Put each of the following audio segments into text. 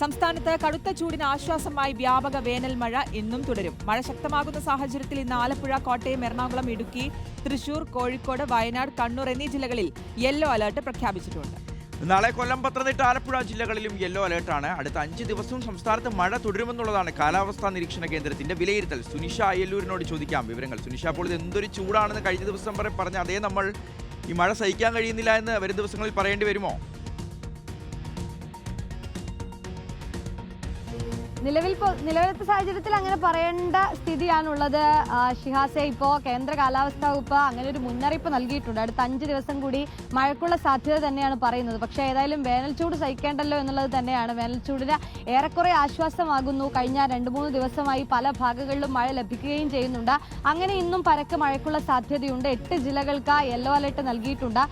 സംസ്ഥാനത്ത് കടുത്ത ചൂടിന് ആശ്വാസമായി വ്യാപക വേനൽ മഴ ഇന്നും തുടരും. മഴ ശക്തമാകുന്ന സാഹചര്യത്തിൽ ഇന്ന് ആലപ്പുഴ, കോട്ടയം, എറണാകുളം, ഇടുക്കി, തൃശൂർ, കോഴിക്കോട്, വയനാട്, കണ്ണൂർ എന്നീ ജില്ലകളിൽ യെല്ലോ അലർട്ട് പ്രഖ്യാപിച്ചിട്ടുണ്ട്. നാളെ കൊല്ലം, പത്തനംതിട്ട, ആലപ്പുഴ ജില്ലകളിലും യെല്ലോ അലർട്ടാണ്. അടുത്ത 5 ദിവസവും സംസ്ഥാനത്ത് മഴ തുടരുമെന്നുള്ളതാണ് കാലാവസ്ഥാ നിരീക്ഷണ കേന്ദ്രത്തിന്റെ വിലയിരുത്തൽ. സുനിഷ അയ്യല്ലൂരിനോട് ചോദിക്കാം വിവരങ്ങൾ. സുനിഷ, അപ്പോൾ ഇത് എന്തൊരു ചൂടാണെന്ന് കഴിഞ്ഞ ദിവസം വരെ പറഞ്ഞ അതേ നമ്മൾ ഈ മഴ സഹിക്കാൻ കഴിയുന്നില്ല എന്ന് വരും ദിവസങ്ങളിൽ പറയേണ്ടി വരുമോ? നിലവിലത്തെ സാഹചര്യത്തിൽ അങ്ങനെ പറയേണ്ട സ്ഥിതിയാണുള്ളത്. ഷിഹാസെ, ഇപ്പോൾ കേന്ദ്ര കാലാവസ്ഥാ വകുപ്പ് അങ്ങനെ ഒരു മുന്നറിയിപ്പ് നൽകിയിട്ടുണ്ട്. അടുത്ത 5 ദിവസം കൂടി മഴയ്ക്കുള്ള സാധ്യത തന്നെയാണ് പറയുന്നത്. പക്ഷേ ഏതായാലും വേനൽ ചൂട് സഹിക്കേണ്ടല്ലോ എന്നുള്ളത് തന്നെയാണ്. വേനൽ ചൂടിന് ഏറെക്കുറെ ആശ്വാസമാകുന്നു. കഴിഞ്ഞ 2-3 ദിവസമായി പല ഭാഗങ്ങളിലും മഴ ലഭിക്കുകയും ചെയ്യുന്നുണ്ട്. അങ്ങനെ ഇന്നും പരക്കെ മഴയ്ക്കുള്ള സാധ്യതയുണ്ട്. 8 ജില്ലകൾക്ക് യെല്ലോ അലർട്ട് നൽകിയിട്ടുണ്ട്.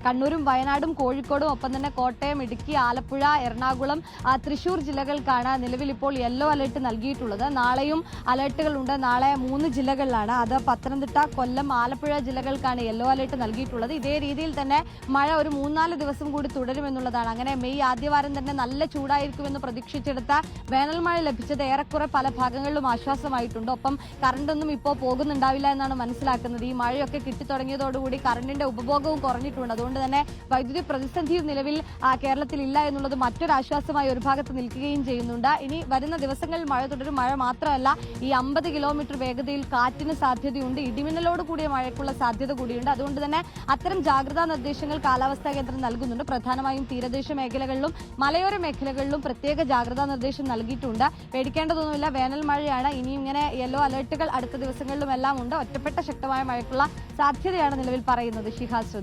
കണ്ണൂരും വയനാടും കോഴിക്കോടും ഒപ്പം തന്നെ കോട്ടയം, ഇടുക്കി, ആലപ്പുഴ, എറണാകുളം, തൃശൂർ ജില്ലകൾക്കാണ് നിലവിൽ ഇപ്പോൾ യെല്ലോ അലർട്ട് നൽകിയിട്ടുള്ളത്. നാളെയും അലർട്ടുകളുണ്ട്. നാളെ 3 ജില്ലകളിലാണ്. അത് പത്തനംതിട്ട, കൊല്ലം, ആലപ്പുഴ ജില്ലകൾക്കാണ് യെല്ലോ അലർട്ട് നൽകിയിട്ടുള്ളത്. ഇതേ രീതിയിൽ തന്നെ മഴ ഒരു 3-4 ദിവസം കൂടി തുടരുമെന്നുള്ളതാണ്. അങ്ങനെ മെയ് ആദ്യവാരം തന്നെ നല്ല ചൂടായിരിക്കുമെന്ന് പ്രതീക്ഷിച്ചെടുത്ത വേനൽ മഴ ലഭിച്ചത് ഏറെക്കുറെ പല ഭാഗങ്ങളിലും ആശ്വാസമായിട്ടുണ്ട്. ഒപ്പം കറണ്ടൊന്നും ഇപ്പോൾ പോകുന്നുണ്ടാവില്ല എന്നാണ് മനസ്സിലാക്കുന്നത്. ഈ മഴയൊക്കെ കിട്ടിത്തുടങ്ങിയതോടുകൂടി കറണ്ടിന്റെ ഉപഭോഗവും കുറഞ്ഞിട്ടുണ്ട്. അതുകൊണ്ട് തന്നെ വൈദ്യുതി പ്രതിസന്ധിയും നിലവിൽ കേരളത്തിൽ ഇല്ല എന്നുള്ളത് മറ്റൊരു ആശ്വാസമായി ഒരു ഭാഗത്ത് നിൽക്കുകയും ചെയ്യുന്നുണ്ട്. ഇനി വരുന്ന ദിവസങ്ങളിൽ മഴ തുടരും. മഴ മാത്രമല്ല, ഈ 50 കിലോമീറ്റർ വേഗതയിൽ കാറ്റിന് സാധ്യതയുണ്ട്. ഇടിമിന്നലോട് കൂടിയ മഴയ്ക്കുള്ള സാധ്യത കൂടിയുണ്ട്. അതുകൊണ്ട് തന്നെ അത്തരം ജാഗ്രതാ നിർദ്ദേശങ്ങൾ കാലാവസ്ഥാ കേന്ദ്രം നൽകുന്നുണ്ട്. പ്രധാനമായും തീരദേശ മേഖലകളിലും മലയോര മേഖലകളിലും പ്രത്യേക ജാഗ്രതാ നിർദ്ദേശം നൽകിയിട്ടുണ്ട്. പേടിക്കേണ്ടതൊന്നുമില്ല, വേനൽ മഴയാണ്. ഇനി ഇങ്ങനെ യെല്ലോ അലർട്ടുകൾ അടുത്ത ദിവസങ്ങളിലും എല്ലാം ഉണ്ട്. ഒറ്റപ്പെട്ട ശക്തമായ മഴയ്ക്കുള്ള സാധ്യതയാണ് നിലവിൽ പറയുന്നത്. ഷിഹാസ്,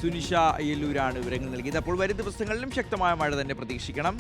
സുനിഷ അയ്യല്ലൂരാണ് വിവരങ്ങൾ നൽകിയത്. അപ്പോൾ വരും ദിവസങ്ങളിലും ശക്തമായ മഴ തന്നെ പ്രതീക്ഷിക്കണം.